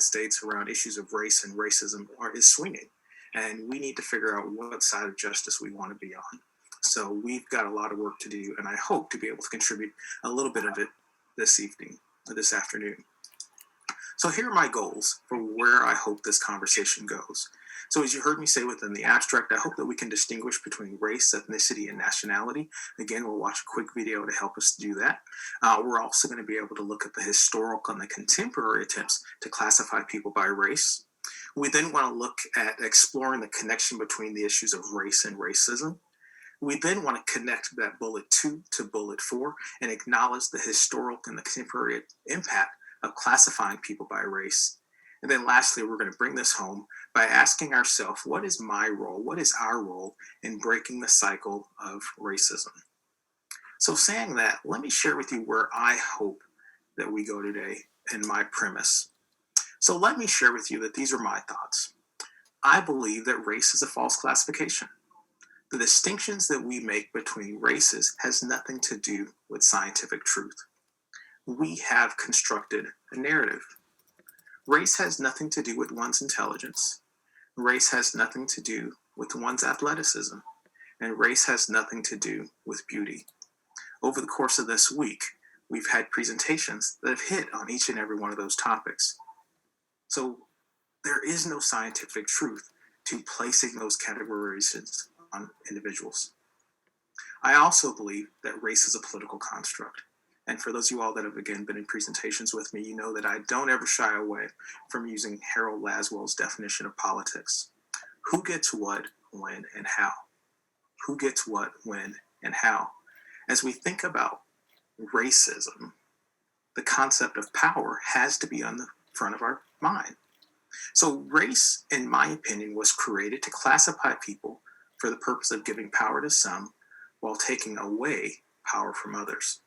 United States around issues of race and racism is swinging. And we need to figure out what side of justice we want to be on. So we've got a lot of work to do, and I hope to be able to contribute a little bit of it this evening, or this afternoon. So here are my goals for where I hope this conversation goes. So as you heard me say within the abstract, I hope that we can distinguish between race, ethnicity, and nationality. Again, we'll watch a quick video to help us do that. We're also going to be able to look at the historical and the contemporary attempts to classify people by race. We then want to look at exploring the connection between the issues of race and racism. We then want to connect that bullet 2 to bullet 4 and acknowledge the historical and the contemporary impact of classifying people by race. And then lastly, we're going to bring this home by asking ourselves, what is my role? What is our role in breaking the cycle of racism? So saying that, let me share with you where I hope that we go today in my premise. So let me share with you that these are my thoughts. I believe that race is a false classification. The distinctions that we make between races has nothing to do with scientific truth. We have constructed a narrative. Race has nothing to do with one's intelligence. Race has nothing to do with one's athleticism. And race has nothing to do with beauty. Over the course of this week, we've had presentations that have hit on each and every one of those topics. So there is no scientific truth to placing those categorizations on individuals. I also believe that race is a political construct. And for those of you all that have, again, been in presentations with me, you know that I don't ever shy away from using Harold Laswell's definition of politics. Who gets what, when, and how? Who gets what, when, and how? As we think about racism, the concept of power has to be on the front of our mind. So race, in my opinion, was created to classify people for the purpose of giving power to some while taking away power from others.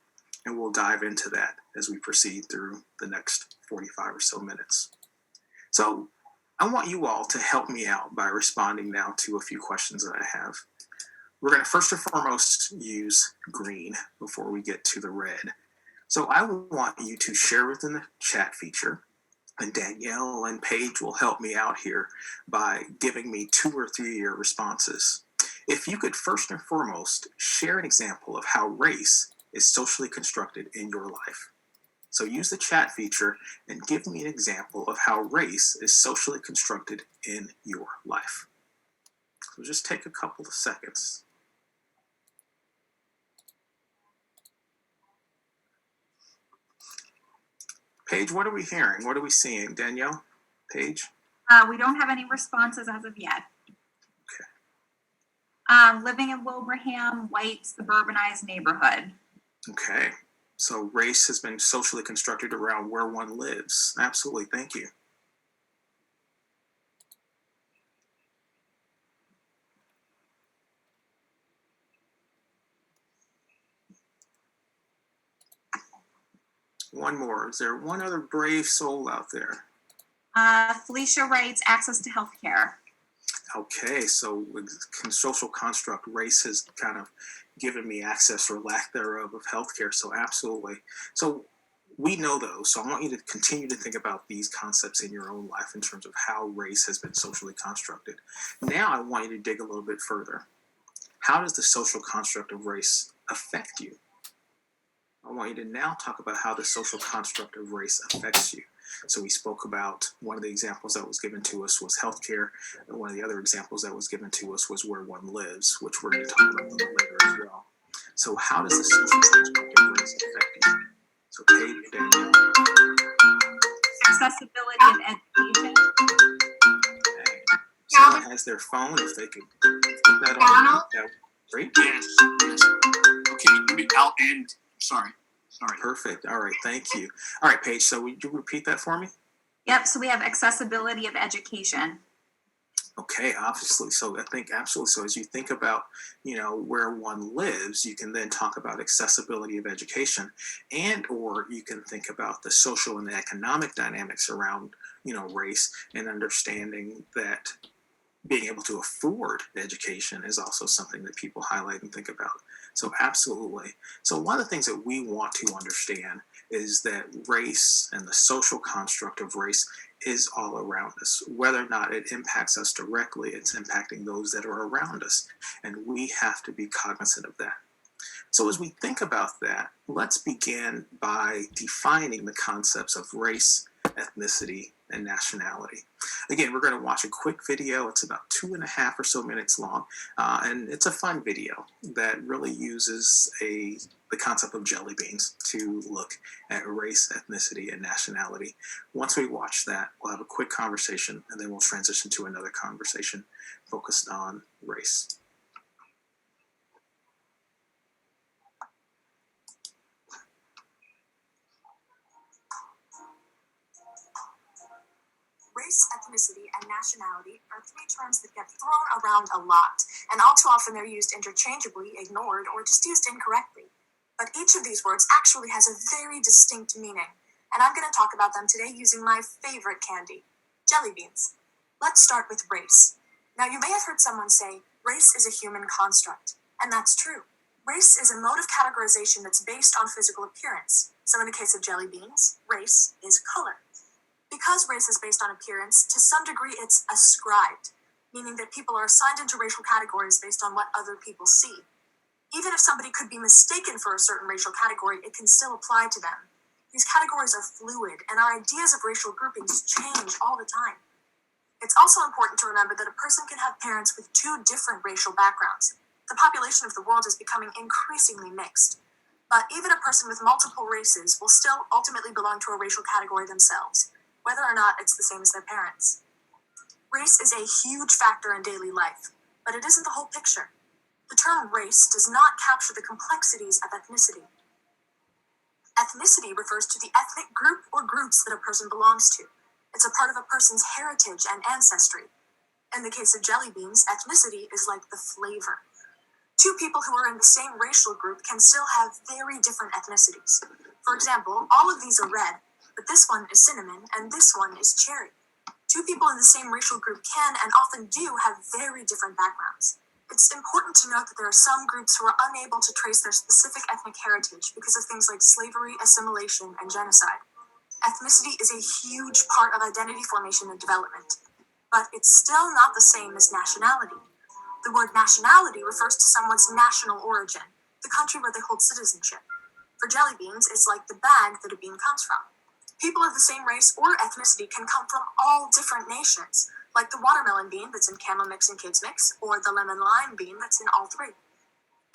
And we'll dive into that as we proceed through the next 45 or so minutes. So I want you all to help me out by responding now to a few questions that I have. We're going to first and foremost use green before we get to the red. So I want you to share within the chat feature, and Danielle and Paige will help me out here by giving me 2 or 3 of your responses. If you could first and foremost share an example of how race is socially constructed in your life. So use the chat feature and give me an example of how race is socially constructed in your life. So just take a couple of seconds. Paige, what are we hearing? What are we seeing? Danielle? Paige? We don't have any responses as of yet. Okay. Living in Wilbraham, white, suburbanized neighborhood. Okay. So race has been socially constructed around where one lives. Absolutely. Thank you. One more. Is there one other brave soul out there? Felicia writes access to health care. Okay, so with social construct, race has kind of given me access or lack thereof of healthcare. So absolutely. So we know those. So I want you to continue to think about these concepts in your own life in terms of how race has been socially constructed. Now I want you to dig a little bit further. How does the social construct of race affect you? I want you to now talk about how the social construct of race affects you. So we spoke about one of the examples that was given to us was healthcare, and one of the other examples that was given to us was where one lives, which we're going to talk about a little later as well. So how does the social construct of race affect you? So Paige, Danielle. Accessibility of education. Okay. Someone has their phone, if they could put that on. That great. Yes. Okay, I'll end. Sorry. Perfect. All right. Thank you. All right, Paige. So would you repeat that for me? Yep. So we have accessibility of education. Okay, obviously. So I think absolutely. So as you think about, where one lives, you can then talk about accessibility of education, and or you can think about the social and the economic dynamics around, race, and understanding that being able to afford education is also something that people highlight and think about. So absolutely. So one of the things that we want to understand is that race and the social construct of race is all around us. Whether or not it impacts us directly, it's impacting those that are around us. And we have to be cognizant of that. So as we think about that, let's begin by defining the concepts of race, ethnicity, and nationality. Again, we're going to watch a quick video. It's about 2.5 or so minutes long, and it's a fun video that really uses the concept of jelly beans to look at race, ethnicity, and nationality. Once we watch that, we'll have a quick conversation, and then we'll transition to another conversation focused on race. Race, ethnicity, and nationality are three terms that get thrown around a lot, and all too often they're used interchangeably, ignored, or just used incorrectly. But each of these words actually has a very distinct meaning, and I'm going to talk about them today using my favorite candy, jelly beans. Let's start with race. Now, you may have heard someone say, race is a human construct, and that's true. Race is a mode of categorization that's based on physical appearance. So in the case of jelly beans, race is color. Because race is based on appearance, to some degree it's ascribed, meaning that people are assigned into racial categories based on what other people see. Even if somebody could be mistaken for a certain racial category, it can still apply to them. These categories are fluid, and our ideas of racial groupings change all the time. It's also important to remember that a person can have parents with two different racial backgrounds. The population of the world is becoming increasingly mixed. But even a person with multiple races will still ultimately belong to a racial category themselves, whether or not it's the same as their parents. Race is a huge factor in daily life, but it isn't the whole picture. The term race does not capture the complexities of ethnicity. Ethnicity refers to the ethnic group or groups that a person belongs to. It's a part of a person's heritage and ancestry. In the case of jelly beans, ethnicity is like the flavor. Two people who are in the same racial group can still have very different ethnicities. For example, all of these are red, but this one is cinnamon and this one is cherry. Two people in the same racial group can and often do have very different backgrounds. It's important to note that there are some groups who are unable to trace their specific ethnic heritage because of things like slavery, assimilation, and genocide. Ethnicity is a huge part of identity formation and development, but it's still not the same as nationality. The word nationality refers to someone's national origin, the country where they hold citizenship. For jelly beans, it's like the bag that a bean comes from. People of the same race or ethnicity can come from all different nations, like the watermelon bean that's in Camel Mix and Kids Mix, or the lemon lime bean that's in all three.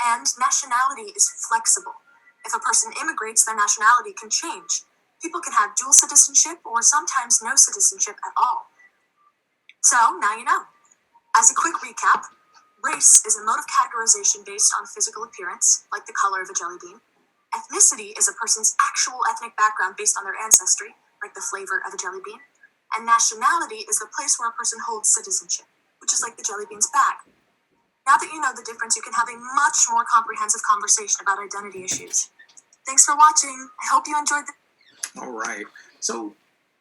And nationality is flexible. If a person immigrates, their nationality can change. People can have dual citizenship or sometimes no citizenship at all. So, now you know. As a quick recap, race is a mode of categorization based on physical appearance, like the color of a jelly bean. Ethnicity is a person's actual ethnic background based on their ancestry, like the flavor of a jelly bean. And nationality is the place where a person holds citizenship, which is like the jelly bean's bag. Now that you know the difference, you can have a much more comprehensive conversation about identity issues. Thanks for watching. I hope you enjoyed the... All right. So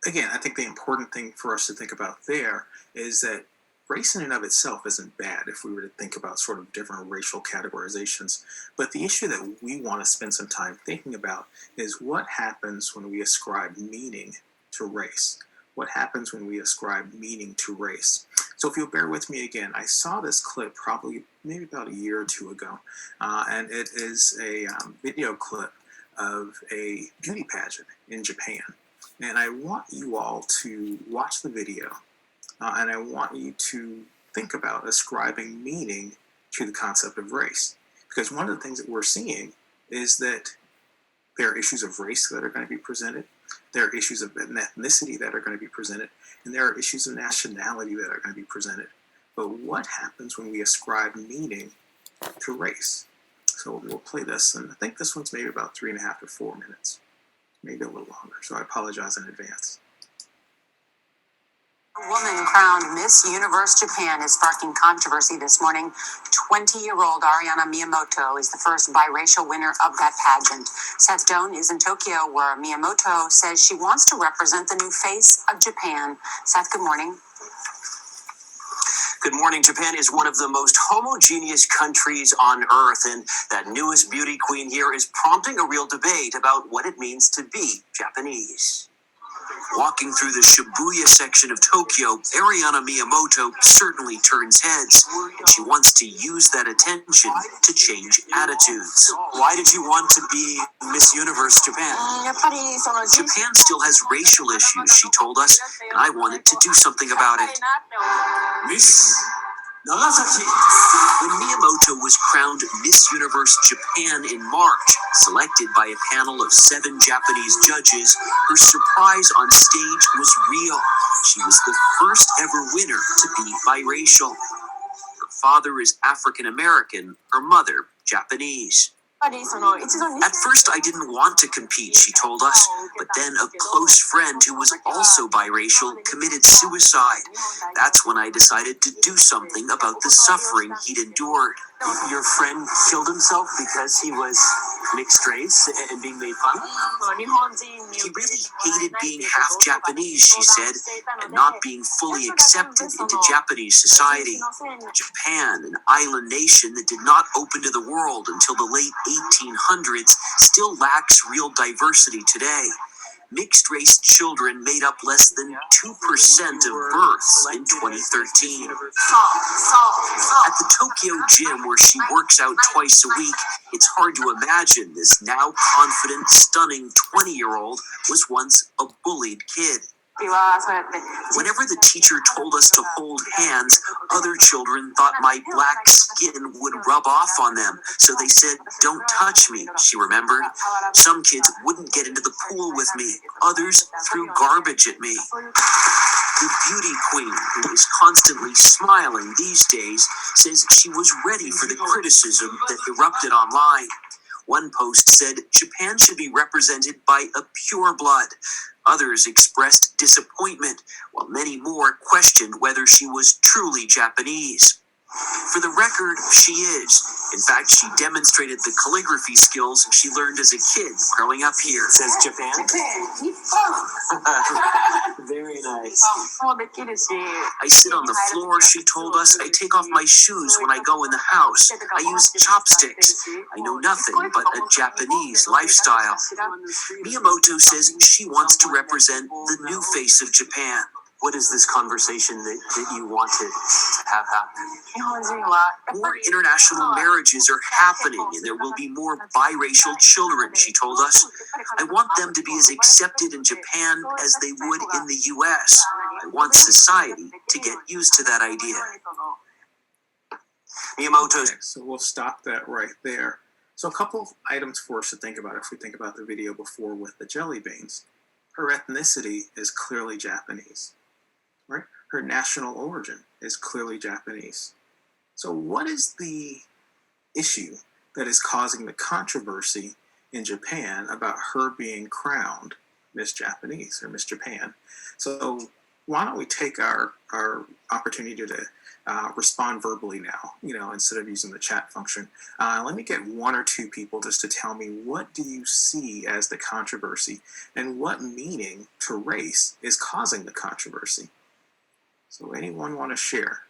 again, I think the important thing for us to think about there is that race in and of itself isn't bad if we were to think about sort of different racial categorizations. But the issue that we want to spend some time thinking about is what happens when we ascribe meaning to race. What happens when we ascribe meaning to race? So if you'll bear with me again, I saw this clip probably maybe about a year or two ago, and it is a video clip of a beauty pageant in Japan. And I want you all to watch the video, and I want you to think about ascribing meaning to the concept of race. Because one of the things that we're seeing is that there are issues of race that are going to be presented, there are issues of ethnicity that are going to be presented, and there are issues of nationality that are going to be presented. But what happens when we ascribe meaning to race? So we'll play this, and I think this one's maybe about 3.5 to 4 minutes, maybe a little longer, so I apologize in advance. A woman crowned Miss Universe Japan is sparking controversy this morning. 20-year-old Ariana Miyamoto is the first biracial winner of that pageant. Seth Doan is in Tokyo, where Miyamoto says she wants to represent the new face of Japan. Seth, good morning. Good morning. Japan is one of the most homogeneous countries on earth, and that newest beauty queen here is prompting a real debate about what it means to be Japanese. Walking through the Shibuya section of Tokyo, Ariana Miyamoto certainly turns heads, and she wants to use that attention to change attitudes. Why did you want to be Miss Universe Japan? Japan still has racial issues, she told us, and I wanted to do something about it. Miss Nagasaki. When Miyamoto was crowned Miss Universe Japan in March, selected by a panel of 7 Japanese judges, her surprise on stage was real. She was the first ever winner to be biracial. Her father is African American, her mother Japanese. At first, I didn't want to compete, she told us, but then a close friend who was also biracial committed suicide. That's when I decided to do something about the suffering he'd endured. Your friend killed himself because he was mixed race and being made fun of? He really hated being half Japanese, she said, and not being fully accepted into Japanese society. Japan, an island nation that did not open to the world until the late 1800s, still lacks real diversity today. Mixed-race children made up less than 2% of births in 2013. At the Tokyo gym where she works out twice a week, it's hard to imagine this now confident, stunning 20-year-old was once a bullied kid. Whenever the teacher told us to hold hands, other children thought my black skin would rub off on them, so they said, "Don't touch me," she remembered. Some kids wouldn't get into the pool with me. Others threw garbage at me. The beauty queen, who is constantly smiling these days, says she was ready for the criticism that erupted online. One post said Japan should be represented by a pure blood. Others expressed disappointment, while many more questioned whether she was truly Japanese. For the record, she is. In fact, she demonstrated the calligraphy skills she learned as a kid growing up here. It says Japan? Very nice. I sit on the floor, she told us. I take off my shoes when I go in the house. I use chopsticks. I know nothing but a Japanese lifestyle. Miyamoto says she wants to represent the new face of Japan. What is this conversation that you wanted to have happen? More international marriages are happening, and there will be more biracial children, she told us. I want them to be as accepted in Japan as they would in the US. I want society to get used to that idea. Miyamoto's. Okay, so we'll stop that right there. So a couple of items for us to think about if we think about the video before with the jelly beans. Her ethnicity is clearly Japanese. Right? Her national origin is clearly Japanese. So what is the issue that is causing the controversy in Japan about her being crowned Miss Japanese or Miss Japan? So why don't we take our opportunity to respond verbally now, instead of using the chat function. Let me get 1 or 2 people just to tell me, what do you see as the controversy and what meaning to race is causing the controversy? So anyone want to share?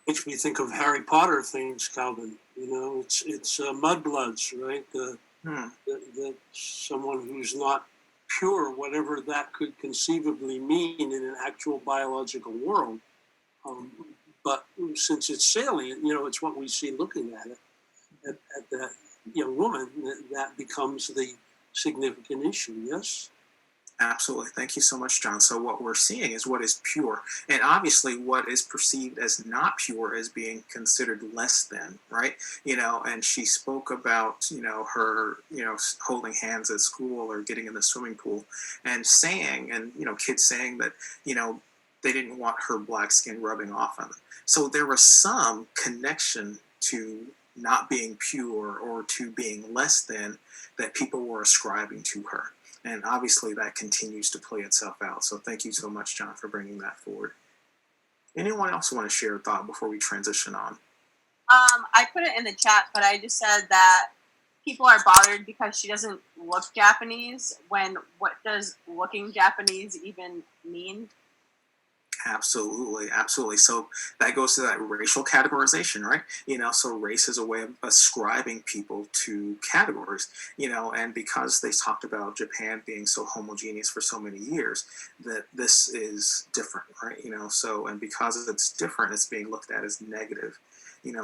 Makes me think of Harry Potter things, Calvin. It's mudbloods, right? The someone who's not pure, whatever that could conceivably mean in an actual biological world. But since it's salient, it's what we see looking at it, at that young woman, that becomes the significant issue, yes? Absolutely. Thank you so much, John. So what we're seeing is what is pure. And obviously what is perceived as not pure is being considered less than, right? And she spoke about, her, holding hands at school or getting in the swimming pool and saying, and, kids saying that, they didn't want her black skin rubbing off on them. So there was some connection to not being pure or to being less than that people were ascribing to her. And obviously that continues to play itself out. So thank you so much, John, for bringing that forward. Anyone else want to share a thought before we transition on? I put it in the chat, but I just said that people are bothered because she doesn't look Japanese. When what does looking Japanese even mean? Absolutely, absolutely. So that goes to that racial categorization, right? So race is a way of ascribing people to categories, and because they talked about Japan being so homogeneous for so many years, that this is different, right? So, and because it's different, it's being looked at as negative.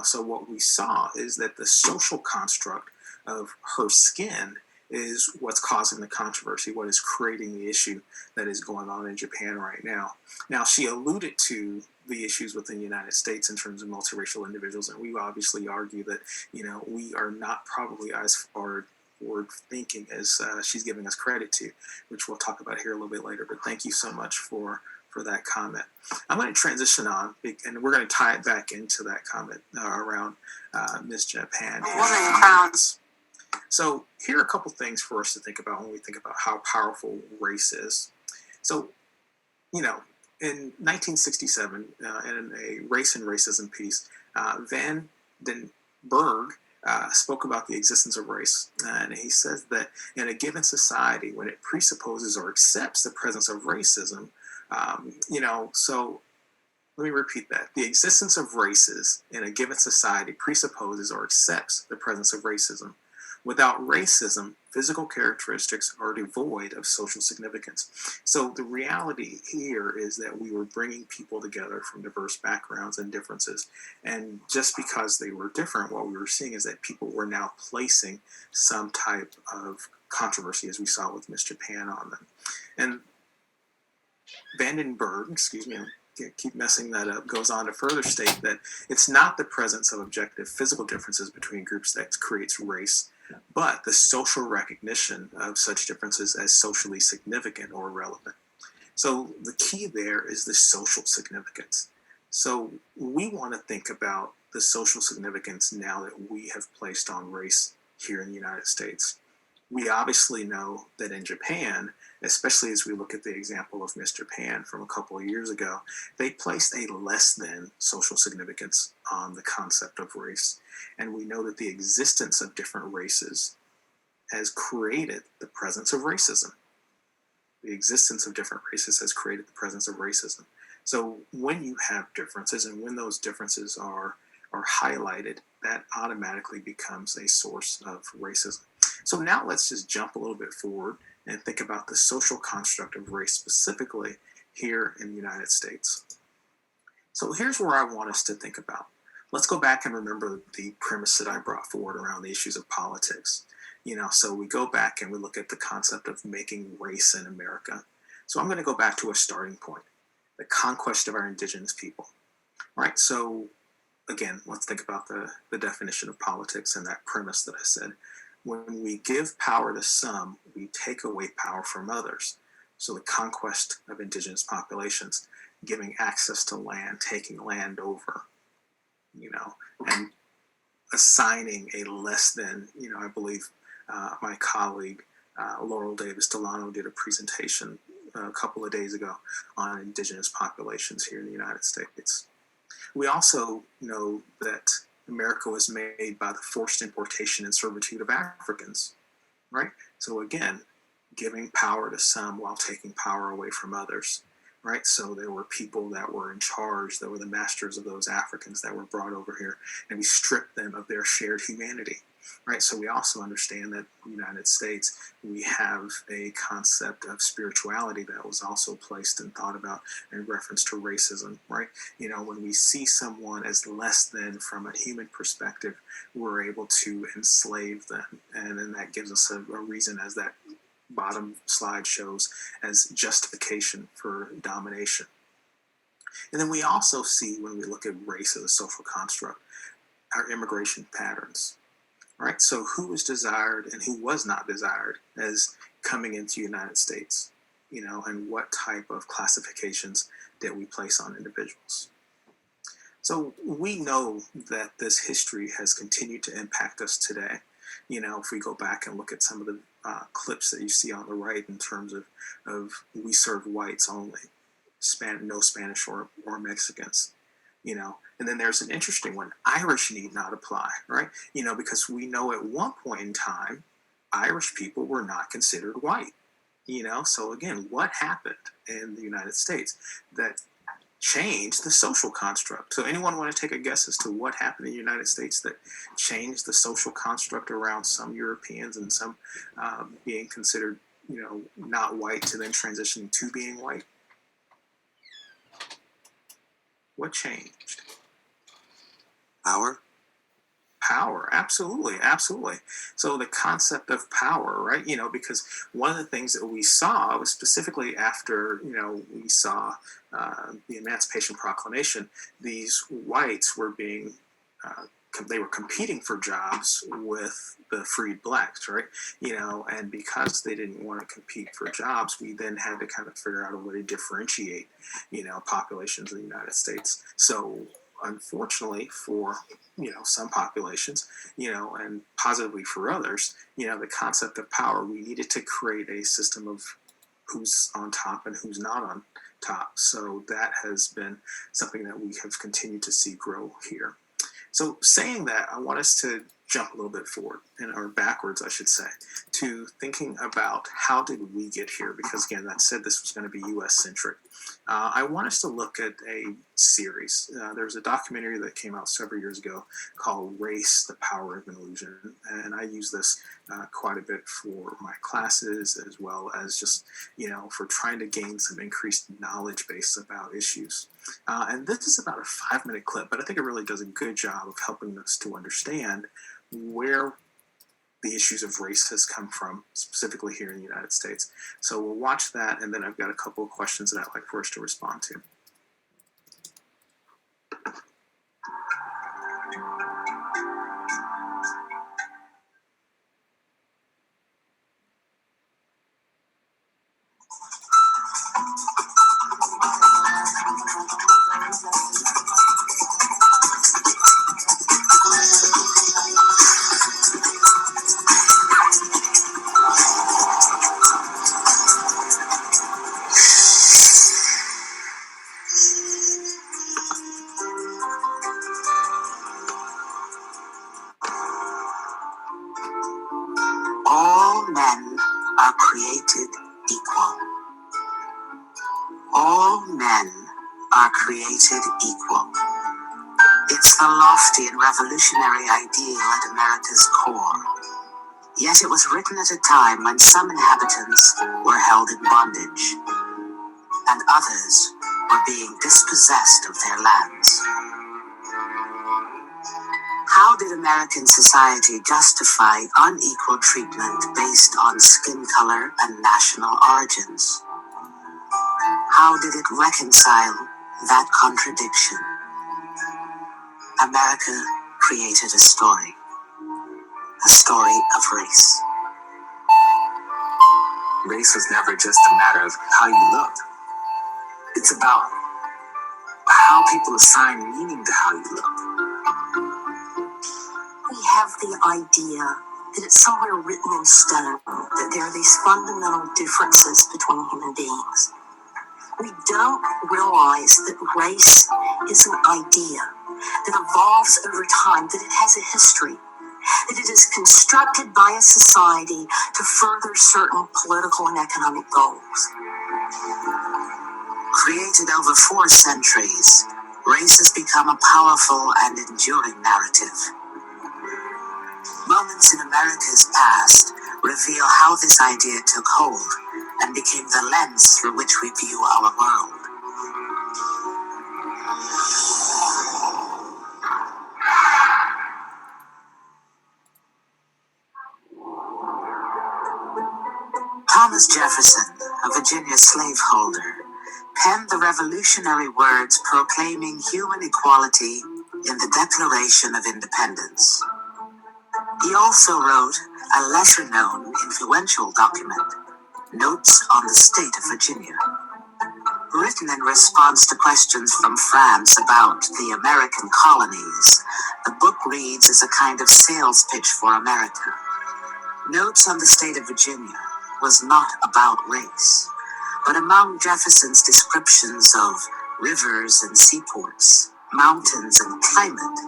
So what we saw is that the social construct of her skin is what's causing the controversy, what is creating the issue that is going on in Japan right now. Now, she alluded to the issues within the United States in terms of multiracial individuals, and we obviously argue that, we are not probably as forward thinking as she's giving us credit to, which we'll talk about here a little bit later. But thank you so much for that comment. I'm going to transition on, and we're going to tie it back into that comment around Miss Japan. Woman crowns. So here are a couple things for us to think about when we think about how powerful race is. So, in 1967, in a Race and Racism piece, Van den Berg spoke about the existence of race. And he says that in a given society, when it presupposes or accepts the presence of racism, so let me repeat that. The existence of races in a given society presupposes or accepts the presence of racism. Without racism, physical characteristics are devoid of social significance. So the reality here is that we were bringing people together from diverse backgrounds and differences. And just because they were different, what we were seeing is that people were now placing some type of controversy, as we saw with Miss Japan, on them. And Vandenberg, excuse me, I keep messing that up, goes on to further state that it's not the presence of objective physical differences between groups that creates race, but the social recognition of such differences as socially significant or relevant. So the key there is the social significance. So we want to think about the social significance now that we have placed on race here in the United States. We obviously know that in Japan, especially as we look at the example of Miss Japan from a couple of years ago, they placed a less than social significance on the concept of race. And we know that the existence of different races has created the presence of racism. The existence of different races has created the presence of racism. So when you have differences and when those differences are highlighted, that automatically becomes a source of racism. So now let's just jump a little bit forward and think about the social construct of race specifically here in the United States. So here's where I want us to think about. Let's go back and remember the premise that I brought forward around the issues of politics. So we go back and we look at the concept of making race in America. So I'm going to go back to a starting point, the conquest of our indigenous people, right? So again, let's think about the definition of politics and that premise that I said. When we give power to some, we take away power from others. So the conquest of indigenous populations, giving access to land, taking land over, and assigning a less than, I believe my colleague Laurel Davis Delano did a presentation a couple of days ago on indigenous populations here in the United States. We also know that America was made by the forced importation and servitude of Africans, right? So again, giving power to some while taking power away from others, right? So there were people that were in charge, that were the masters of those Africans that were brought over here, and we stripped them of their shared humanity, right? So we also understand that in the United States, we have a concept of spirituality that was also placed and thought about in reference to racism, right? When we see someone as less than from a human perspective, we're able to enslave them. And then that gives us a reason, as that bottom slide shows, as justification for domination. And then we also see, when we look at race as a social construct, our immigration patterns, right? So who was desired and who was not desired as coming into the United States, and what type of classifications that we place on individuals. So we know that this history has continued to impact us today. If we go back and look at some of the clips that you see on the right in terms of we serve whites only, no Spanish or Mexicans, and then there's an interesting one, Irish need not apply, right? Because we know at one point in time, Irish people were not considered white, so again, what happened in the United States that change the social construct. So anyone want to take a guess as to what happened in the United States that changed the social construct around some Europeans and some being considered, not white to then transitioning to being white? What changed? Power? Power, absolutely, absolutely. So the concept of power, right? Because one of the things that we saw was specifically after, we saw the Emancipation Proclamation, these whites were being, they were competing for jobs with the freed blacks, right? And because they didn't want to compete for jobs, we then had to kind of figure out a way to differentiate, populations in the United States. So unfortunately for some populations, and positively for others, the concept of power, we needed to create a system of who's on top and who's not on top. So that has been something that we have continued to see grow here. So saying that, I want us to jump a little bit forward, or backwards, I should say, to thinking about how did we get here? Because again, that said this was going to be U.S. centric. I want us to look at a series. There's a documentary that came out several years ago called Race, the Power of Illusion. And I use this quite a bit for my classes, as well as just, for trying to gain some increased knowledge base about issues. And this is about a 5-minute clip, but I think it really does a good job of helping us to understand where the issues of race has come from, specifically here in the United States. So we'll watch that, and then I've got a couple of questions that I'd like for us to respond to. All men are created equal. All men are created equal. It's the lofty and revolutionary ideal at America's core. Yet it was written at a time when some inhabitants were held in bondage, and others were being dispossessed of their lands. How did American society justify unequal treatment based on skin color and national origins? How did it reconcile that contradiction? America created a story of race. Race was never just a matter of how you look. It's about how people assign meaning to how you look. We have the idea that it's somewhere written in stone that there are these fundamental differences between human beings. We don't realize that race is an idea that evolves over time, that it has a history, that it is constructed by a society to further certain political and economic goals. Created over 4 centuries, race has become a powerful and enduring narrative. Moments in America's past reveal how this idea took hold and became the lens through which we view our world. Thomas Jefferson, a Virginia slaveholder, penned the revolutionary words proclaiming human equality in the Declaration of Independence. He also wrote a lesser-known, influential document, Notes on the State of Virginia. Written in response to questions from France about the American colonies, the book reads as a kind of sales pitch for America. Notes on the State of Virginia was not about race, but among Jefferson's descriptions of rivers and seaports, mountains and climate,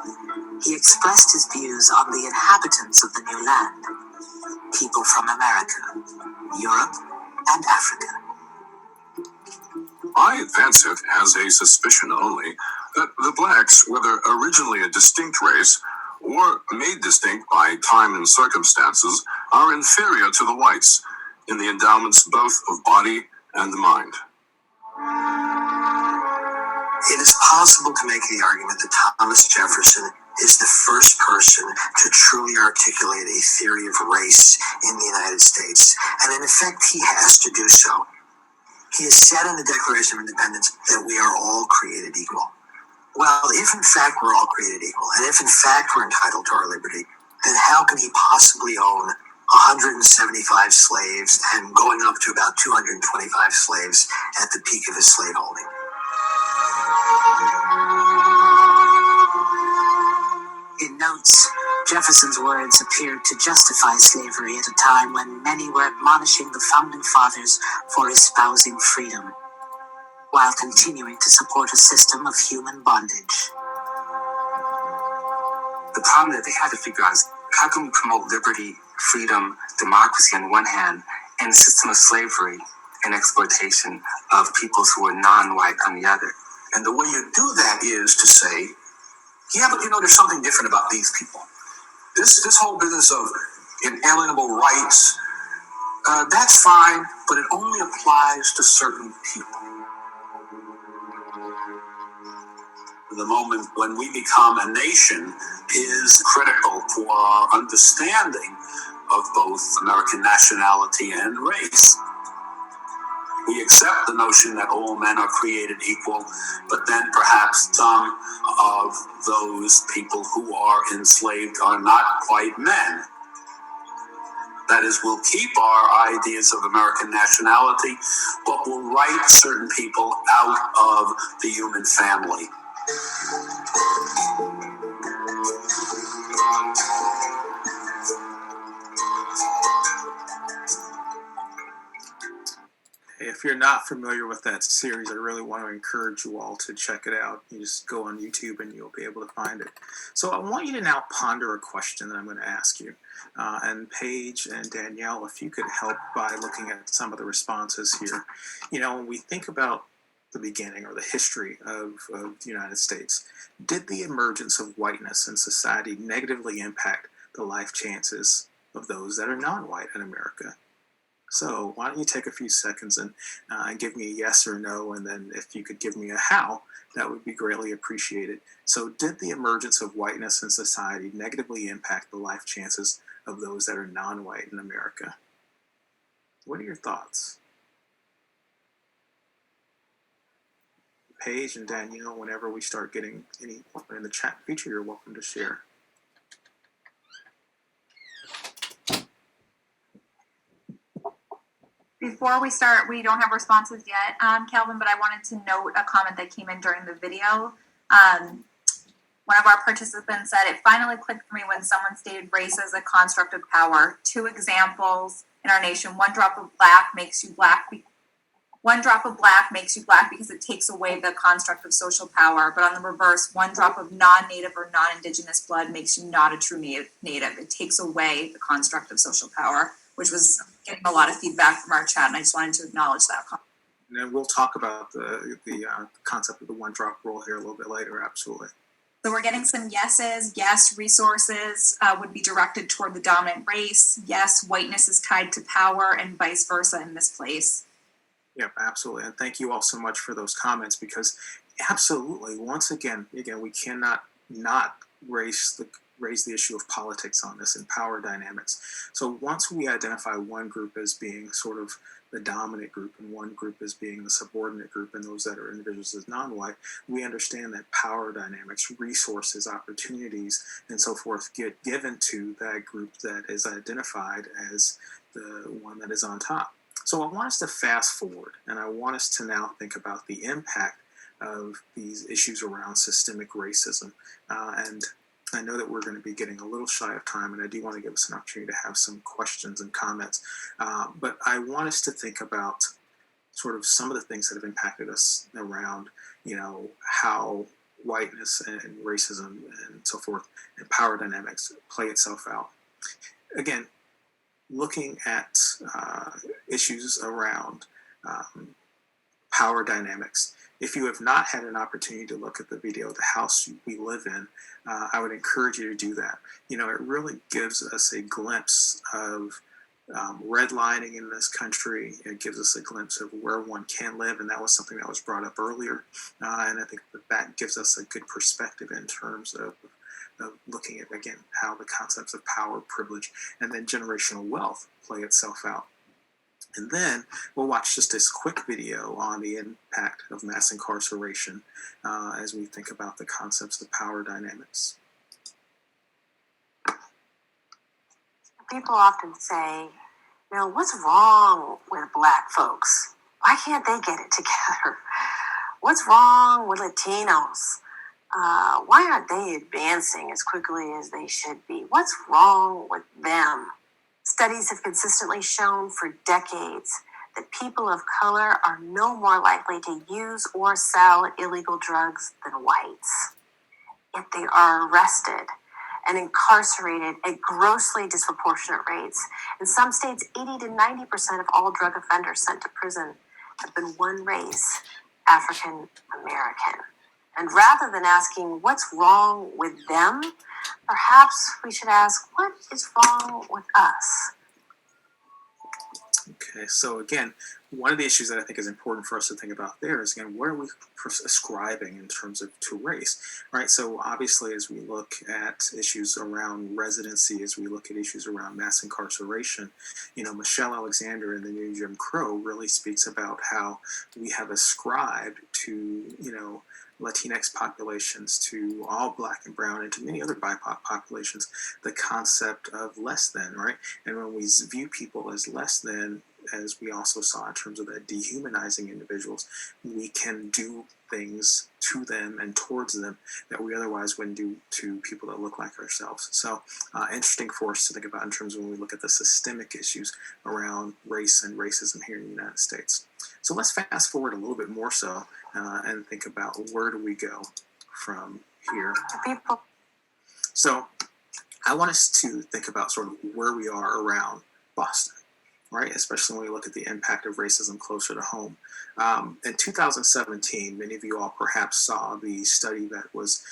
he expressed his views on the inhabitants of the new land, people from America, Europe, and Africa. I advance it as a suspicion only that the blacks, whether originally a distinct race or made distinct by time and circumstances, are inferior to the whites in the endowments both of body and mind. It is possible to make the argument that Thomas Jefferson is the first person to truly articulate a theory of race in the United States, and in effect he has to do so. He has said in the Declaration of Independence that we are all created equal. Well, if in fact we're all created equal, and if in fact we're entitled to our liberty, then how can he possibly own 175 slaves and going up to about 225 slaves at the peak of his slaveholding? In notes, Jefferson's words appeared to justify slavery at a time when many were admonishing the founding fathers for espousing freedom, while continuing to support a system of human bondage. The problem that they had to figure out is, how can we promote liberty, freedom, democracy on one hand, and a system of slavery and exploitation of peoples who are non-white on the other? And the way you do that is to say, yeah, but there's something different about these people. This whole business of inalienable rights, that's fine, but it only applies to certain people. The moment when we become a nation is critical for our understanding of both American nationality and race. We accept the notion that all men are created equal, but then perhaps some of those people who are enslaved are not quite men. That is, we'll keep our ideas of American nationality, but we'll write certain people out of the human family. If you're not familiar with that series, I really want to encourage you all to check it out. You just go on YouTube and you'll be able to find it. So I want you to now ponder a question that I'm going to ask you. And Paige and Danielle, if you could help by looking at some of the responses here. When we think about the beginning or the history of the United States, did the emergence of whiteness in society negatively impact the life chances of those that are non-white in America? So why don't you take a few seconds and give me a yes or no, and then if you could give me a how, that would be greatly appreciated. So did the emergence of whiteness in society negatively impact the life chances of those that are non-white in America? What are your thoughts? Paige and Danielle, whenever we start getting any in the chat feature, you're welcome to share. Before we start, we don't have responses yet, Calvin, but I wanted to note a comment that came in during the video. One of our participants said, "It finally clicked for me when someone stated race as a construct of power. 2 examples in our nation: one drop of black makes you black. One drop of black makes you black because it takes away the construct of social power. But on the reverse, one drop of non-native or non-indigenous blood makes you not a true native. It takes away the construct of social power," which was getting a lot of feedback from our chat, and I just wanted to acknowledge that. And then we'll talk about the concept of the one drop rule here a little bit later, absolutely. So we're getting some yeses. Yes, resources would be directed toward the dominant race. Yes, whiteness is tied to power, and vice versa in this place. Yep, absolutely. And thank you all so much for those comments, because absolutely, once again, we cannot not raise the issue of politics on this and power dynamics. So once we identify one group as being sort of the dominant group and one group as being the subordinate group and those that are individuals as non-white, we understand that power dynamics, resources, opportunities, and so forth get given to that group that is identified as the one that is on top. So I want us to fast forward, and I want us to now think about the impact of these issues around systemic racism. And I know that we're going to be getting a little shy of time, and I do want to give us an opportunity to have some questions and comments. But I want us to think about sort of some of the things that have impacted us around, how whiteness and racism and so forth and power dynamics play itself out. Again, looking at issues around power dynamics. If you have not had an opportunity to look at the video, The House We Live In, I would encourage you to do that. You know, it really gives us a glimpse of redlining in this country. It gives us a glimpse of where one can live, and that was something that was brought up earlier. And I think that gives us a good perspective in terms of looking at, again, how the concepts of power, privilege, and then generational wealth play itself out. And then we'll watch just this quick video on the impact of mass incarceration as we think about the concepts of power dynamics. People often say, you know, what's wrong with Black folks? Why can't they get it together? What's wrong with Latinos? Why aren't they advancing as quickly as they should be? What's wrong with them? Studies have consistently shown for decades that people of color are no more likely to use or sell illegal drugs than whites. Yet they are arrested and incarcerated at grossly disproportionate rates. In some states, 80 to 90% of all drug offenders sent to prison have been one race, African American. And rather than asking what's wrong with them, perhaps we should ask what is wrong with us. Okay, so again, one of the issues that I think is important for us to think about there is, again, what are we ascribing in terms of to race, right? So obviously, as we look at issues around residency, as we look at issues around mass incarceration, you know, Michelle Alexander in the new Jim Crow really speaks about how we have ascribed to, you know, Latinx populations, to all Black and brown, and to many other BIPOC populations, the concept of less than, right? And when we view people as less than, as we also saw in terms of that dehumanizing individuals, we can do things to them and towards them that we otherwise wouldn't do to people that look like ourselves. So interesting for us to think about in terms of when we look at the systemic issues around race and racism here in the United States. So let's fast forward a little bit more so and think about where do we go from here. So I want us to think about sort of where we are around Boston, right? Especially when we look at the impact of racism closer to home. In 2017, many of you all perhaps saw the study that was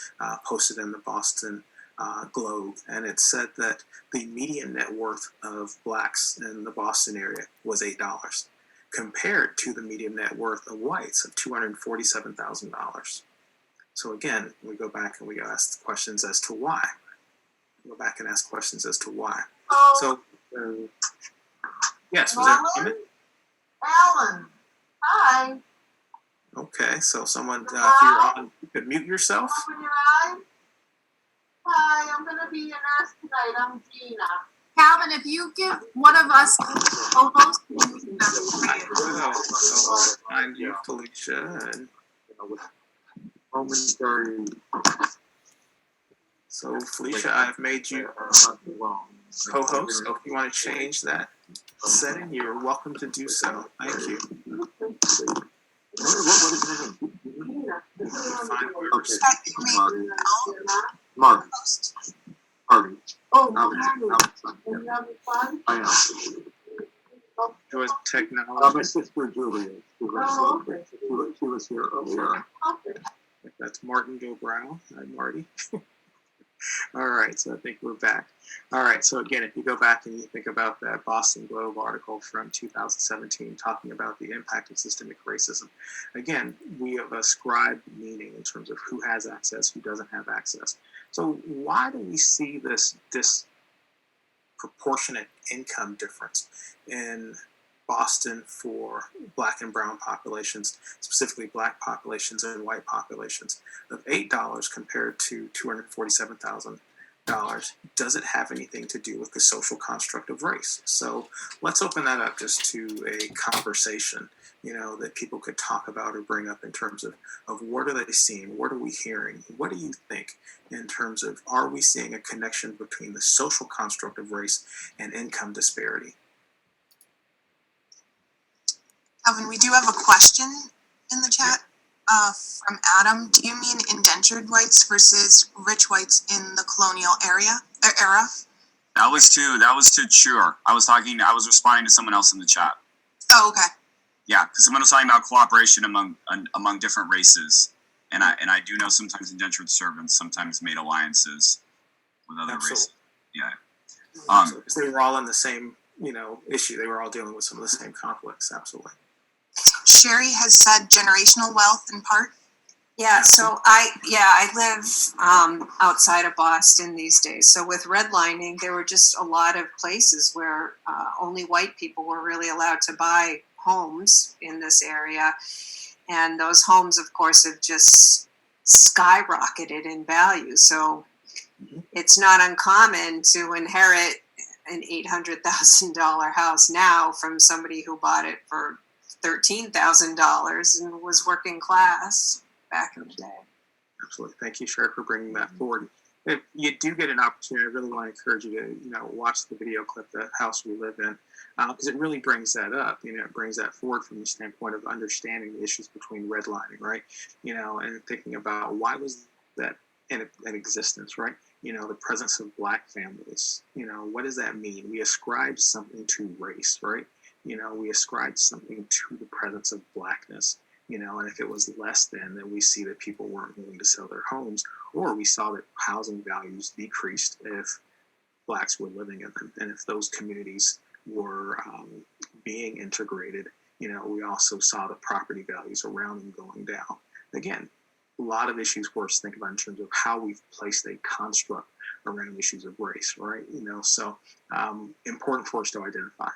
posted in the Boston Globe, and it said that the median net worth of Blacks in the Boston area was $8, compared to the median net worth of whites of $247,000. So again, we go back and we ask questions as to why. Go back and ask questions as to why. So, yes, was there a comment? Alan, hi. Okay, so someone, if you're on, you could mute yourself. Open your eyes. Hi, I'm going to be your nurse tonight. I'm Gina. Calvin, if you give one of us co-hosts, Find you, Felicia, and momentary. So Felicia, I've made you co-host. So if you want to change that setting, you're welcome to do so. Thank you. Mark. Marty. Oh, and you having fun? I am. Enjoy technology. My sister Julia. She was here earlier. Okay. That's Martin Joe Brown. Hi, Marty. All right, so I think we're back. All right, so again, if you go back and you think about that Boston Globe article from 2017 talking about the impact of systemic racism, again, we have ascribed meaning in terms of who has access, who doesn't have access. So why do we see this disproportionate income difference in Boston for Black and brown populations, specifically Black populations and white populations, of $8 compared to $247,000? Does it have anything to do with the social construct of race? So let's open that up just to a conversation, you know, that people could talk about or bring up in terms of what are they seeing? What are we hearing? What do you think in terms of, are we seeing a connection between the social construct of race and income disparity? Calvin, we do have a question in the chat from Adam. Do you mean indentured whites versus rich whites in the colonial era? That was to Chur. I was responding to someone else in the chat. Oh, okay. Yeah, because someone was talking about cooperation among different races, and I do know sometimes indentured servants sometimes made alliances with other races. Yeah. Because they were all in the same, issue. They were all dealing with some of the same conflicts. Absolutely. Sherry has said generational wealth in part. Yeah, so I live outside of Boston these days. So with redlining, there were just a lot of places where only white people were really allowed to buy homes in this area. And those homes, of course, have just skyrocketed in value. So it's not uncommon to inherit an $800,000 house now from somebody who bought it for $13,000 and was working class back in the day. Absolutely. Thank you, Sherry, for bringing that forward. If you do get an opportunity, I really want to encourage you to, watch the video clip, The House We Live In, because it really brings that up. It brings that forward from the standpoint of understanding the issues between redlining, right? And thinking about why was that in existence, right? The presence of Black families. What does that mean? We ascribe something to race, right? We ascribe something to the presence of Blackness. And if it was less than, then we see that people weren't willing to sell their homes, or we saw that housing values decreased if Blacks were living in them. And if those communities were being integrated, we also saw the property values around them going down. Again, a lot of issues for us to think about in terms of how we've placed a construct around issues of race, right? So important for us to identify.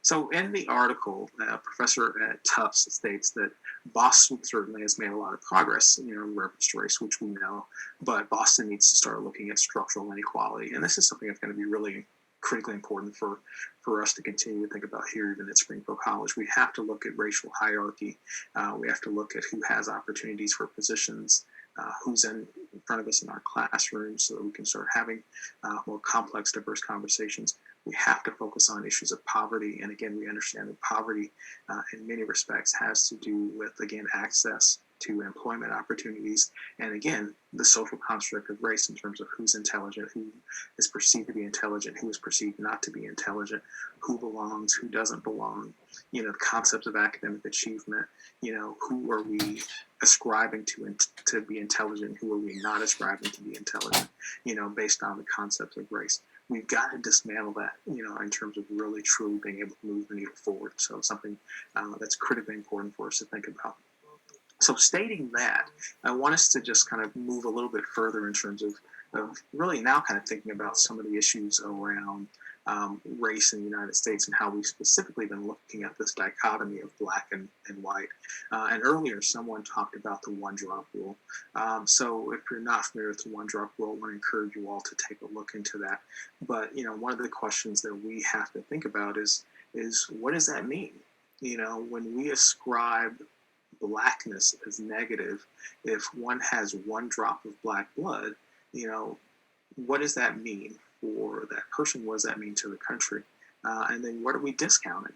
So in the article, a professor at Tufts states that Boston certainly has made a lot of progress, in reference to race, which we know, but Boston needs to start looking at structural inequality. And this is something that's going to be really critically important for us to continue to think about here, even at Springfield College. We have to look at racial hierarchy. We have to look at who has opportunities for positions, who's in front of us in our classrooms, so that we can start having more complex, diverse conversations. We have to focus on issues of poverty. And again, we understand that poverty in many respects has to do with, again, access to employment opportunities. And again, the social construct of race in terms of who's intelligent, who is perceived to be intelligent, who is perceived not to be intelligent, who belongs, who doesn't belong, the concepts of academic achievement, who are we ascribing to be intelligent, who are we not ascribing to be intelligent, based on the concepts of race. We've got to dismantle that, in terms of really truly being able to move the needle forward. So something that's critically important for us to think about. So stating that, I want us to just kind of move a little bit further in terms of really now kind of thinking about some of the issues around race in the United States and how we've specifically been looking at this dichotomy of Black and white. And earlier, someone talked about the one-drop rule. So if you're not familiar with the one-drop rule, I want to encourage you all to take a look into that. But, one of the questions that we have to think about is what does that mean? When we ascribe Blackness as negative, if one has one drop of Black blood, what does that mean for that person? What does that mean to the country? And then what are we discounting?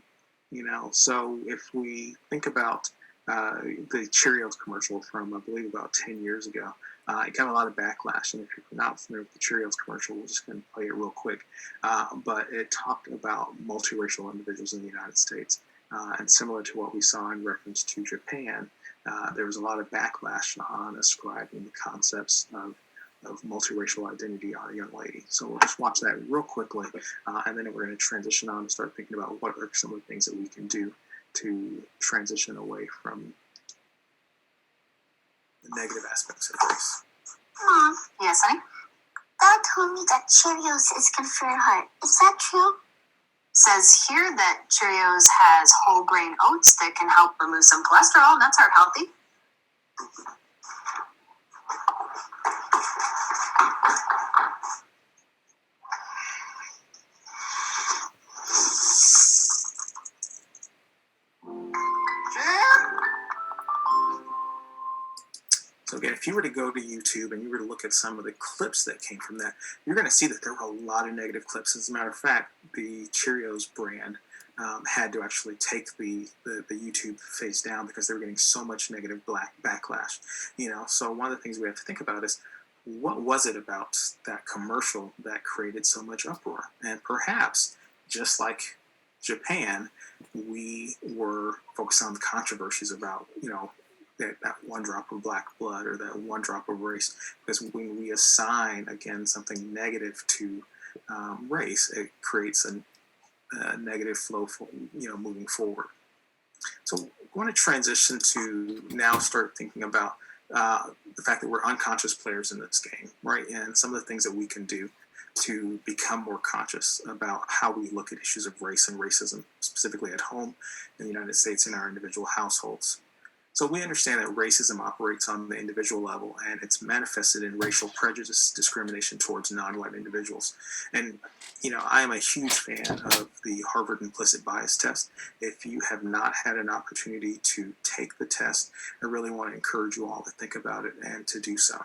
So if we think about the Cheerios commercial from, I believe, about 10 years ago, it got a lot of backlash. And if you're not familiar with the Cheerios commercial, we're just going to play it real quick. But it talked about multiracial individuals in the United States. And similar to what we saw in reference to Japan, there was a lot of backlash on ascribing the concepts of multiracial identity on a young lady. So we'll just watch that real quickly, and then we're going to transition on and start thinking about what are some of the things that we can do to transition away from the negative aspects of race. Mom. Yes, honey? Dad told me that Cheerios is good for your heart. Is that true? Says here that Cheerios has whole grain oats that can help remove some cholesterol, and that's heart healthy. So again, if you were to go to YouTube and you were to look at some of the clips that came from that, you're going to see that there were a lot of negative clips. As a matter of fact, the Cheerios brand had to actually take the YouTube face down because they were getting so much negative backlash. So one of the things we have to think about is, what was it about that commercial that created so much uproar? And perhaps, just like Japan, we were focused on the controversies about, that one drop of black blood or that one drop of race, because when we assign, again, something negative to race, it creates a negative flow for, moving forward. So I want to transition to now start thinking about the fact that we're unconscious players in this game, right? And some of the things that we can do to become more conscious about how we look at issues of race and racism, specifically at home in the United States in our individual households. So we understand that racism operates on the individual level, and it's manifested in racial prejudice, discrimination towards non-white individuals. And, I am a huge fan of the Harvard implicit bias test. If you have not had an opportunity to take the test, I really want to encourage you all to think about it and to do so.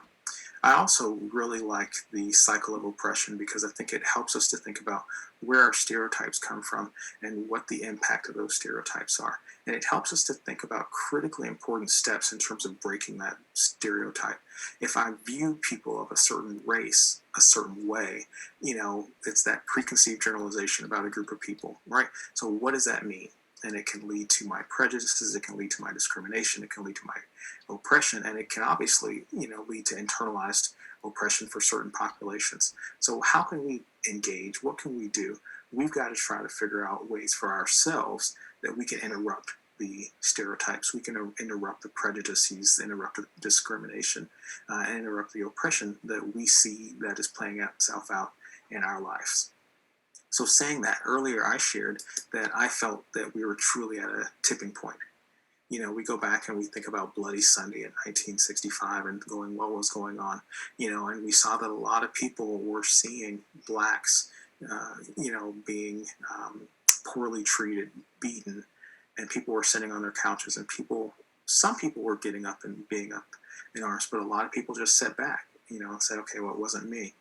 I also really like the cycle of oppression because I think it helps us to think about where our stereotypes come from and what the impact of those stereotypes are. And it helps us to think about critically important steps in terms of breaking that stereotype. If I view people of a certain race a certain way, it's that preconceived generalization about a group of people, right? So what does that mean? And it can lead to my prejudices, it can lead to my discrimination, it can lead to my oppression, and it can obviously, lead to internalized oppression for certain populations. So how can we engage? What can we do? We've got to try to figure out ways for ourselves that we can interrupt the stereotypes, we can interrupt the prejudices, interrupt the discrimination, and interrupt the oppression that we see that is playing itself out in our lives. So saying that, earlier I shared that I felt that we were truly at a tipping point. We go back and we think about Bloody Sunday in 1965 and going, what was going on? And we saw that a lot of people were seeing blacks, being poorly treated, beaten, and people were sitting on their couches, and some people were getting up and being up in arms, but a lot of people just sat back, and said, okay, well, it wasn't me.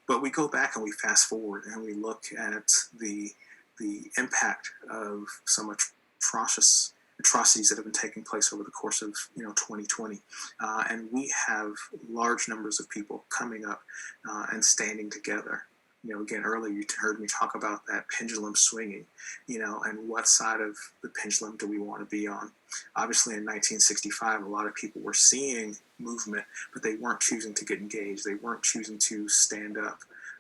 But we go back and we fast forward and we look at the impact of so much atrocities that have been taking place over the course of 2020, and we have large numbers of people coming up and standing together. Again, earlier you heard me talk about that pendulum swinging, and what side of the pendulum do we want to be on? Obviously, in 1965, a lot of people were seeing movement, but they weren't choosing to get engaged. They weren't choosing to stand up.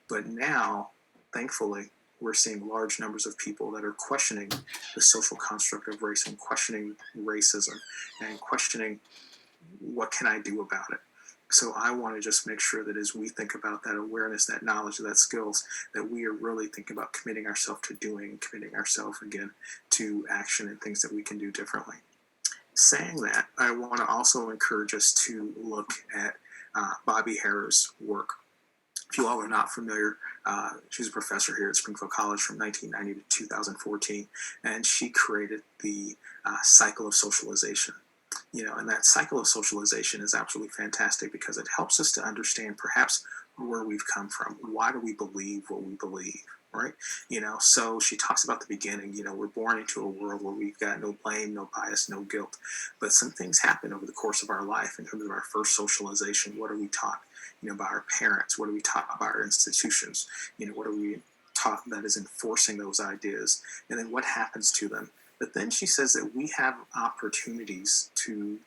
But now, thankfully, we're seeing large numbers of people that are questioning the social construct of race and questioning racism and questioning what can I do about it. So I want to just make sure that as we think about that awareness, that knowledge, that skills, that we are really thinking about committing ourselves to doing, committing ourselves again to action and things that we can do differently. Saying that, I want to also encourage us to look at Bobby Harrah's work. If you all are not familiar, she's a professor here at Springfield College from 1990 to 2014, and she created the cycle of socialization. And that cycle of socialization is absolutely fantastic because it helps us to understand perhaps where we've come from. Why do we believe what we believe, right? So she talks about the beginning, we're born into a world where we've got no blame, no bias, no guilt. But some things happen over the course of our life in terms of our first socialization. What are we taught, by our parents? What are we taught by our institutions? What are we taught that is enforcing those ideas? And then what happens to them? But then she says that we have opportunities to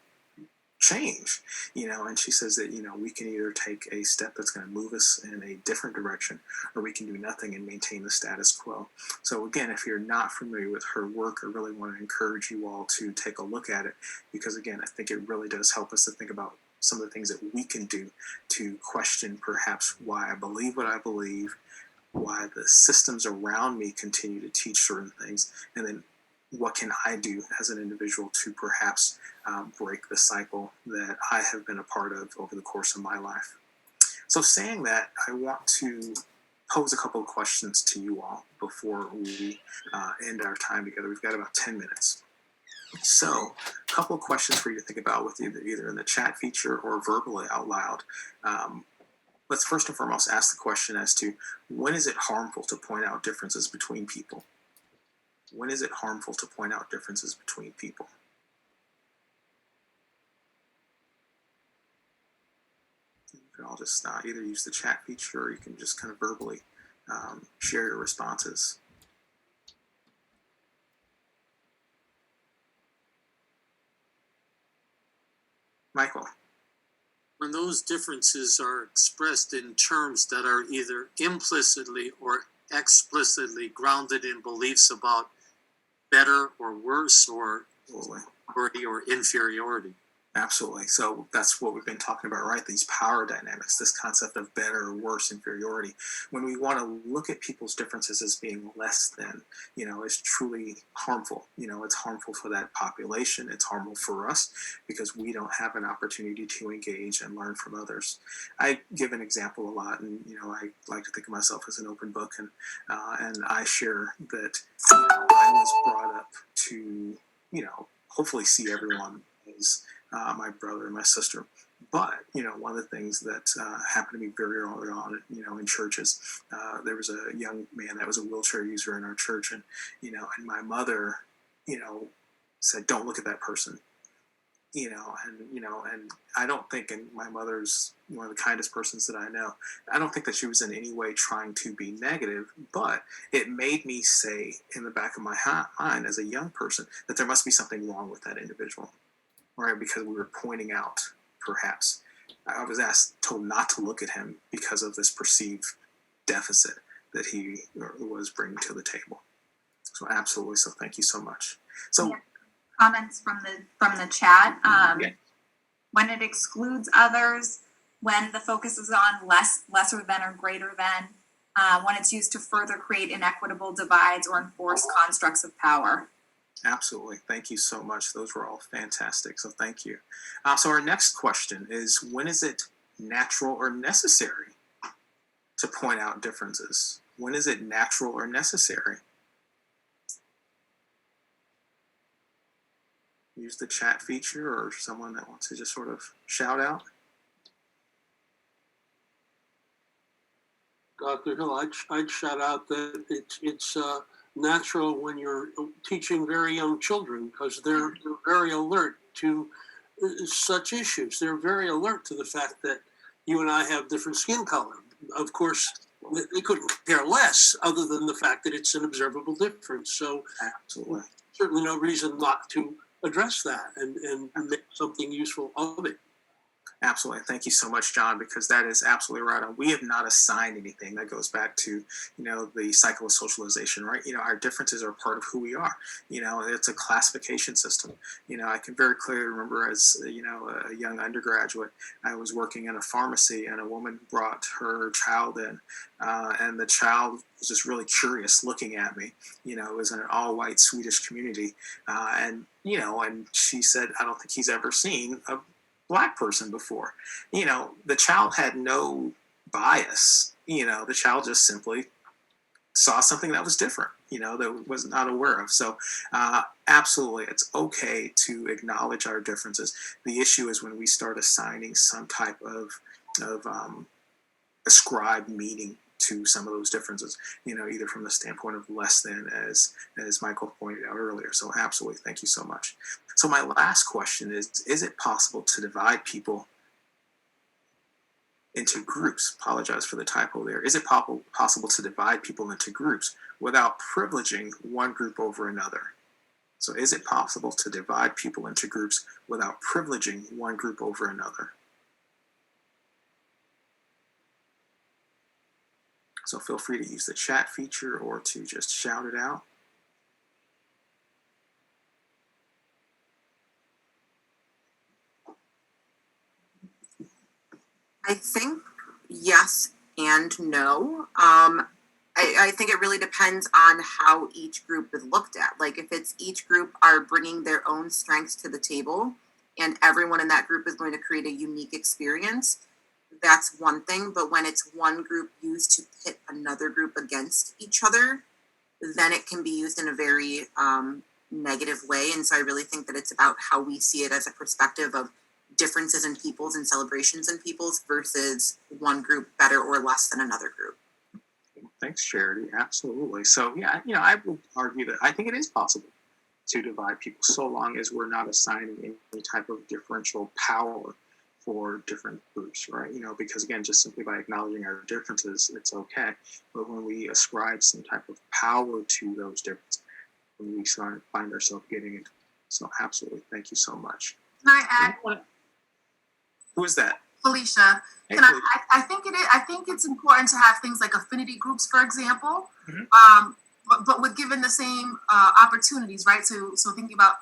change, and she says that, we can either take a step that's going to move us in a different direction, or we can do nothing and maintain the status quo. So again, if you're not familiar with her work, I really want to encourage you all to take a look at it, because again, I think it really does help us to think about some of the things that we can do to question perhaps why I believe what I believe, why the systems around me continue to teach certain things, and then what can I do as an individual to perhaps break the cycle that I have been a part of over the course of my life. So saying that, I want to pose a couple of questions to you all before we end our time together. We've got about 10 minutes. So a couple of questions for you to think about with either in the chat feature or verbally out loud. Let's first and foremost ask the question as to, when is it harmful to point out differences between people? When is it harmful to point out differences between people? You can all just either use the chat feature, or you can just kind of verbally share your responses. Michael. When those differences are expressed in terms that are either implicitly or explicitly grounded in beliefs about better or worse or superiority or inferiority. Absolutely. So that's what we've been talking about, right? These power dynamics, this concept of better or worse, inferiority. When we want to look at people's differences as being less than, is truly harmful. It's harmful for that population. It's harmful for us because we don't have an opportunity to engage and learn from others. I give an example a lot, and I like to think of myself as an open book, and I share that I was brought up to, hopefully see everyone as my brother and my sister. But, one of the things that happened to me very early on, in churches, there was a young man that was a wheelchair user in our church. And, and my mother, said, don't look at that person, and I don't think, and my mother's one of the kindest persons that I know, I don't think that she was in any way trying to be negative, but it made me say in the back of my mind as a young person that there must be something wrong with that individual. Right, because we were pointing out, perhaps, I was told not to look at him because of this perceived deficit that he was bringing to the table. So absolutely, so thank you so much. So comments from the chat. When it excludes others, when the focus is on lesser than or greater than, when it's used to further create inequitable divides or enforce constructs of power. Absolutely. Thank you so much. Those were all fantastic. So thank you. So our next question is, when is it natural or necessary to point out differences? When is it natural or necessary? Use the chat feature or someone that wants to just sort of shout out. Dr. Hill, I'd shout out that it's natural when you're teaching very young children, because they're very alert to such issues. They're very alert to the fact that you and I have different skin color. Of course, they couldn't care less other than the fact that it's an observable difference. So absolutely, certainly no reason not to address that and make something useful of it. Absolutely. Thank you so much, John, because that is absolutely right on. We have not assigned anything. That goes back to, the cycle of socialization, right? Our differences are part of who we are. It's a classification system. I can very clearly remember as, a young undergraduate, I was working in a pharmacy and a woman brought her child in, and the child was just really curious looking at me. It was in an all-white Swedish community. And she said, I don't think he's ever seen a Black person before. The child had no bias. The child just simply saw something that was different, that was not aware of. So absolutely, it's okay to acknowledge our differences. The issue is when we start assigning some type of ascribed meaning to some of those differences, either from the standpoint of less than, as Michael pointed out earlier. So absolutely, thank you so much. So my last question is it possible to divide people into groups? Apologize for the typo there. Is it possible to divide people into groups without privileging one group over another? So is it possible to divide people into groups without privileging one group over another? So feel free to use the chat feature or to just shout it out. I think yes and no. I think it really depends on how each group is looked at. Like if it's each group are bringing their own strengths to the table and everyone in that group is going to create a unique experience, that's one thing. But when it's one group used to pit another group against each other, then it can be used in a very negative way. And so I really think that it's about how we see it as a perspective of differences in peoples and celebrations in peoples versus one group better or less than another group. Thanks, Charity. Absolutely. So yeah, I would argue that I think it is possible to divide people so long as we're not assigning any type of differential power for different groups, right? Because again, just simply by acknowledging our differences, it's okay. But when we ascribe some type of power to those differences, when we find ourselves getting into, so absolutely, thank you so much. Can I add? Who is that? Felicia. Hey, Can Felicia. I think it is. I think it's important to have things like affinity groups, for example. But with given the same opportunities, right? So thinking about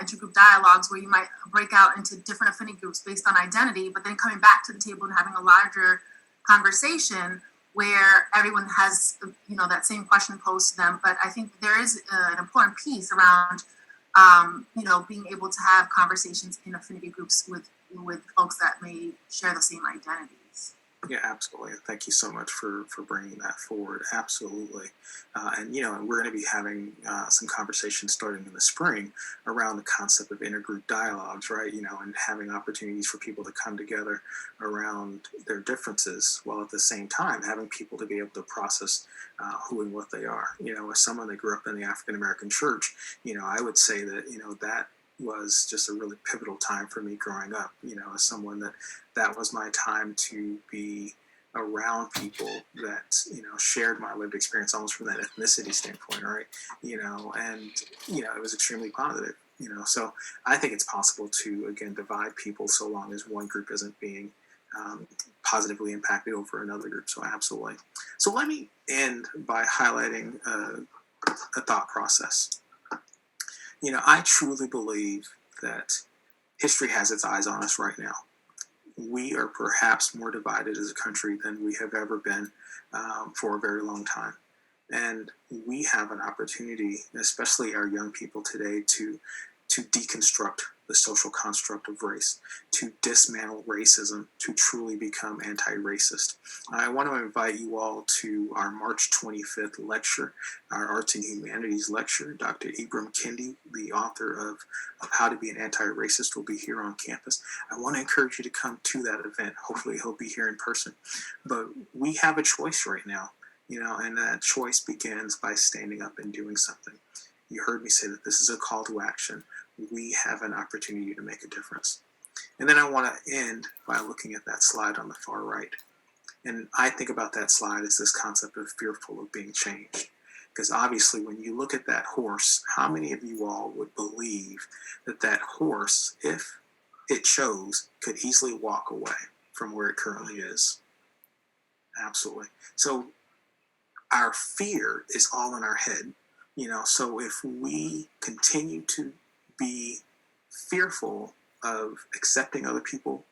intergroup dialogues where you might break out into different affinity groups based on identity, but then coming back to the table and having a larger conversation where everyone has, that same question posed to them. But I think there is an important piece around, being able to have conversations in affinity groups with folks that may share the same identities. Yeah, absolutely. Thank you so much for bringing that forward. Absolutely. And we're going to be having some conversations starting in the spring around the concept of intergroup dialogues, right? And having opportunities for people to come together around their differences, while at the same time having people to be able to process who and what they are. As someone that grew up in the African American church, I would say that, that was just a really pivotal time for me growing up, as someone that was my time to be around people that, shared my lived experience almost from that ethnicity standpoint, right? And, it was extremely positive, so I think it's possible to, again, divide people so long as one group isn't being positively impacted over another group. So absolutely. So let me end by highlighting a thought process. I truly believe that history has its eyes on us right now. We are perhaps more divided as a country than we have ever been for a very long time. And we have an opportunity, especially our young people today, to deconstruct the social construct of race, to dismantle racism, to truly become anti-racist. I want to invite you all to our March 25th lecture, our Arts and Humanities lecture. Dr. Ibram Kendi, the author of How to Be an Anti-Racist, will be here on campus. I want to encourage you to come to that event. Hopefully he'll be here in person. But we have a choice right now, and that choice begins by standing up and doing something. You heard me say that this is a call to action. We have an opportunity to make a difference. And then I want to end by looking at that slide on the far right. And I think about that slide as this concept of fearful of being changed. Because obviously when you look at that horse, how many of you all would believe that that horse, if it chose, could easily walk away from where it currently is? Absolutely. So our fear is all in our head. So if we continue to be fearful of accepting other people,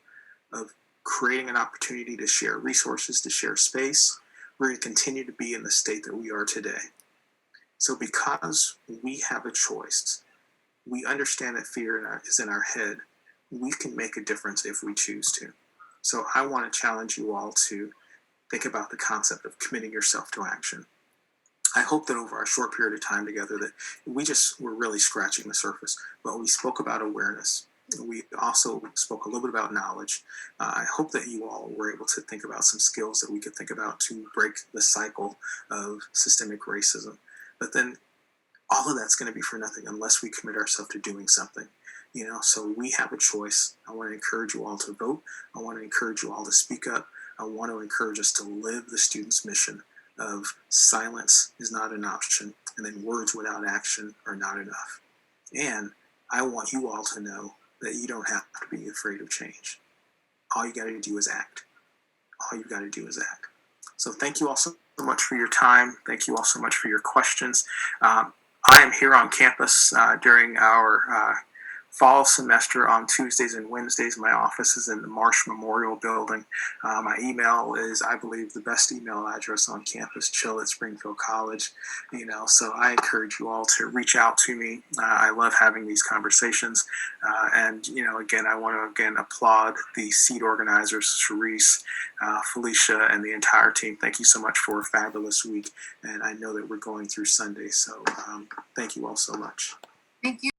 of creating an opportunity to share resources, to share space, we're going to continue to be in the state that we are today. So because we have a choice, we understand that fear is in our head, we can make a difference if we choose to. So I want to challenge you all to think about the concept of committing yourself to action. I hope that over our short period of time together that we're really scratching the surface. But we spoke about awareness. We also spoke a little bit about knowledge. I hope that you all were able to think about some skills that we could think about to break the cycle of systemic racism. But then all of that's going to be for nothing unless we commit ourselves to doing something. So we have a choice. I want to encourage you all to vote. I want to encourage you all to speak up. I want to encourage us to live the student's mission of silence is not an option, and then words without action are not enough. And I want you all to know that you don't have to be afraid of change. All you got to do is act. All you got to do is act. So thank you all so much for your time. Thank you all so much for your questions. I am here on campus during our fall semester on Tuesdays and Wednesdays. My office is in the Marsh Memorial Building. My email is, I believe, the best email address on campus, chill@Springfield College. So I encourage you all to reach out to me. I love having these conversations. And again, I want to applaud the S.E.A.T organizers, Sharice, Felicia, and the entire team. Thank you so much for a fabulous week. And I know that we're going through Sunday. So thank you all so much. Thank you.